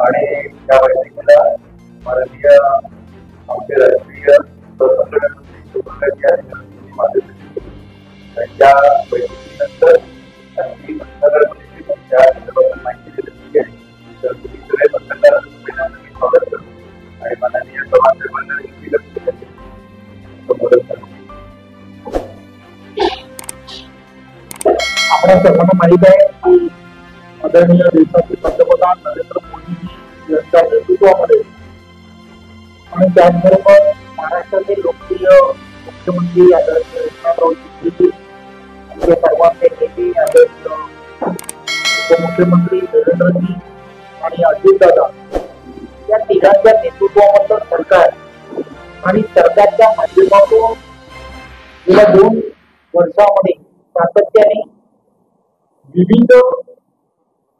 आणि या बैठकीला भारतीय आमचे राष्ट्रीय या बैठकीनंतर आणखी नगरपालिकेच्या संदर्भात माहिती दिली आहे. तर तुम्ही सगळे पत्रकारांचं पहिल्यांदा स्वागत करतो आणि माननीय समाजसेवकांना आपल्या सर्वांना माहित आहे की आदरणीय देशाचे पंतप्रधान नरेंद्र मोदीजी यांच्या नेतृत्वामध्ये आणि त्याचबरोबर महाराष्ट्राचे लोकप्रिय मुख्यमंत्री आदरणीय एकनाथरावजी आमचे सर्वांचे नेते आदरणीय उपमुख्यमंत्री देवेंद्रजी आणि अजितदादा या तिघांच्या नेतृत्वामधलं सरकार आणि सरकारच्या माध्यमातून गेल्या 2 वर्षामध्ये सातत्याने विविध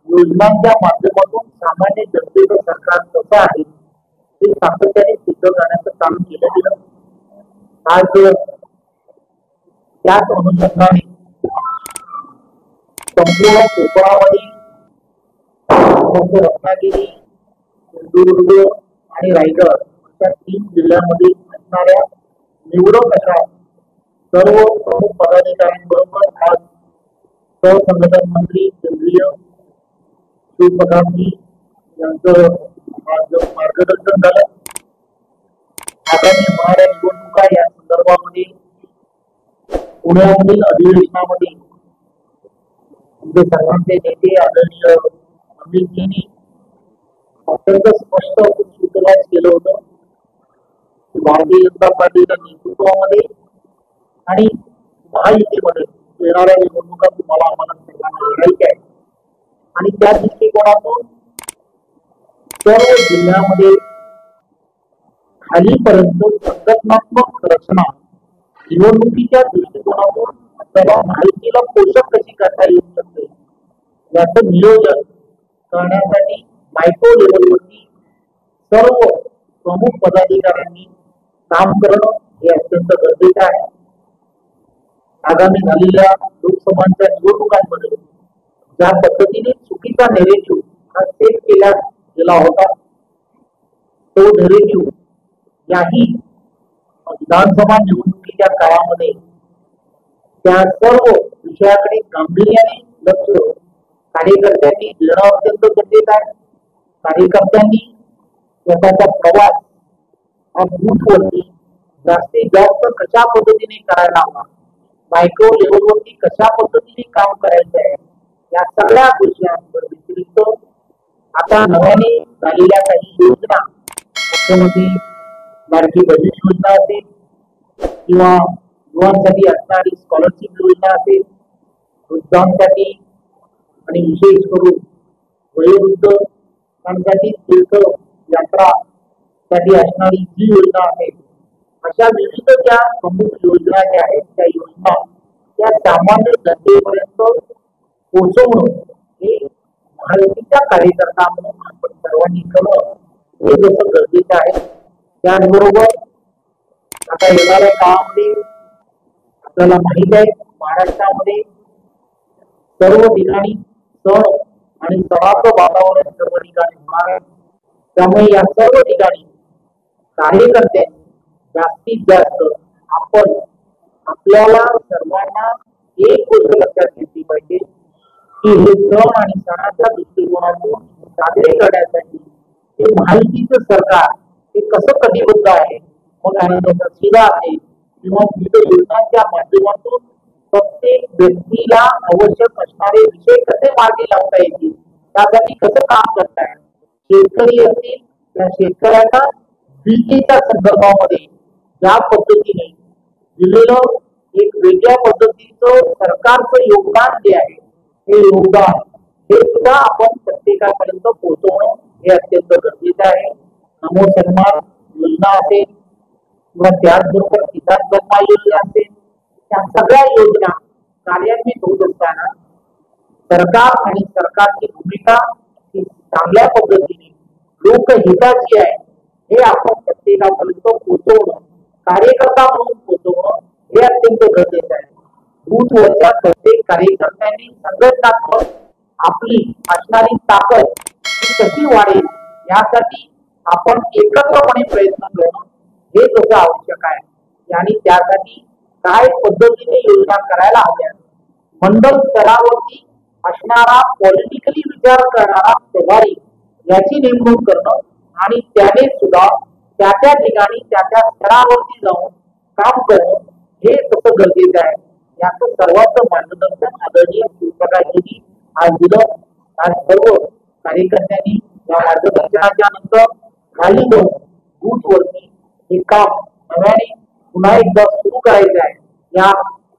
योजनांच्या माध्यमातून सामान्य जनतेचं सरकार कसं आहे हे सातत्याने सिद्ध करण्याचं काम केलं गेलं. आज त्याच अनुषंगाने संपूर्ण कोकणामध्ये रत्नागिरी, सिंधुदुर्ग आणि रायगड अशा 3 जिल्ह्यांमध्ये असणाऱ्या निवडक अशा सर्व प्रमुख पदाधिकाऱ्यांबरोबर आज सहसंघटन मंत्री केंद्रीय शिवप्रकाशजी यांचं मार्गदर्शन झालं. आगामी होणाऱ्या निवडणुका या संदर्भामध्ये पुण्यामधील अधिवेशनामध्ये आमचे सर्वांचे नेते आदरणीय अमितजींनी अत्यंत स्पष्ट सूचनाच केलं होतं की भारतीय जनता पार्टीच्या नेतृत्वामध्ये आणि महायुतीमध्ये येणाऱ्या निवडणुका तुम्हाला आम्हाला सर्वांना लढायच्या आहे आणि त्या दृष्टिकोनातून सर्व जिल्ह्यामध्ये खालीपर्यंत संघटनात्मक रचना निवडणुकीच्या दृष्टिकोनातून आपल्याला माहितीला पोषक कशी करता येऊ शकते याचं नियोजन करण्यासाठी मायक्रो लेवलवरती सर्व प्रमुख पदाधिकाऱ्यांनी काम करणं हे अत्यंत गरजेचं आहे. आगामी झालेल्या लोकसभांच्या निवडणुकांमध्ये ज्या पद्धतीने चुकीचा नेरेटिव्ह हा सेट केला गेला होता तो नेरेटिव्ह याही विधानसभा निवडणुकीच्या काळामध्ये त्या सर्व विषयाकडे गांभीर्याने लक्ष कार्यकर्त्यांनी देणं अत्यंत गरजेचं आहे. कार्यकर्त्यांनी स्वतःचा प्रवास हा बूथवरती जास्तीत जास्त कशा पद्धतीने करायला हवा, मायक्रो लेवलवरती कशा पद्धतीने काम करायचं आहे या सगळ्या विषयांवर व्यतिरिक्त आता नव्याने झालेल्या काही योजना मुख्यमंत्री लाडकी बहीण योजना असेल किंवा युवांसाठी असणारी स्कॉलरशिप योजना असेल, वृद्धांसाठी आणि विशेष करून वयोवृद्धांसाठी तीर्थ यात्रा साठी असणारी जी योजना आहे अशा विविध ज्या प्रमुख योजना ज्या आहेत त्या योजना त्या सामान्य जनतेपर्यंत पोहोचवणं हे महायुतीच्या कार्यकर्ता म्हणून आपण सर्वांनी करणं हे जसं गरजेचं आहे. त्याचबरोबर आता येणाऱ्या काळामध्ये आपल्याला माहित आहे महाराष्ट्रामध्ये सर्व ठिकाणी सण आणि सणाचं वातावरण सर्व ठिकाणी होणार आहे. त्यामुळे या सर्व ठिकाणी कार्यकर्त्यांनी जास्तीत जास्त आपण आपल्याला सर्वांना एक गोष्ट लक्षात घेतली पाहिजे की हे सण आणि सणाच्या दृष्टिकोनातून साजरे करण्यासाठी हे महायुतीचं सरकार हे कसं कटिबद्ध आहे. मग त्यानंतर सीधा असेल किंवा विविध योजनांच्या माध्यमातून प्रत्येक व्यक्तीला आवश्यक असणारे विषय कसे मार्गी लावता येतील त्यासाठी कसं काम करताय. शेतकरी असतील त्या शेतकऱ्यांना विजेच्या संदर्भामध्ये ज्या पद्धतीने दिलेलं एक वेगळ्या पद्धतीचं सरकारचं योगदान जे आहे हे योगदान हे सुद्धा आपण प्रत्येकापर्यंत पोहोचवणं हे अत्यंत गरजेचं आहे. नमो सन्मान योजना असेल किंवा त्याचबरोबर किसान सन्मान योजना असेल त्या सगळ्या योजना कार्यान्वित होत असताना सरकार आणि सरकारची भूमिका ही चांगल्या पद्धतीने लोकहिताची आहे हे आपण प्रत्येकापर्यंत पोहोचवणं कार्यकर्ता म्हणून पोहोचवणं हे अत्यंत गरजेचं आहे. बूथवरच्या प्रत्येक कार्यकर्त्यांनी संघटनात्मक आपली असणारी ताकद कशी वाढेल यासाठी आपण एकत्रपणे प्रयत्न करणं हे तसं आवश्यक आहे आणि त्यासाठी काय पद्धतीने योजना करायला हव्या, मंडल स्तरावरती असणारा पॉलिटिकली विचार करणारा प्रभारी याची नेमणूक करणं आणि त्याने सुद्धा त्या त्या ठिकाणी त्या त्या स्तरावरती जाऊन काम करणं हे तसं गरजेचं आहे. याचं सर्वांचं मार्गदर्शन आदरणीय शिवप्रकाशजी आज दिलं. आज सर्व कार्यकर्त्यांनी या मार्गदर्शनाच्या नंतर खाली जाऊन बूथवरती हे काम नव्याने पुन्हा एकदा सुरू करायचं आहे. या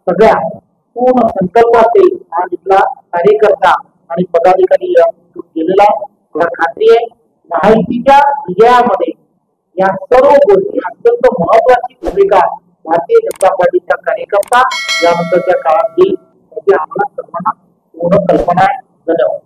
सगळ्या पूर्ण संकल्पाचे आज इथला कार्यकर्ता आणि पदाधिकारी केलेला आहे. मला खात्री आहे माहितीच्या विजयामध्ये या सर्व गोष्टी अत्यंत महत्वाची भूमिका भारतीय जनता पार्टीचा कार्यकर्ता यानंतरच्या काळात घेईल याची आम्हाला सर्वांना पूर्ण कल्पना आहे. धन्यवाद.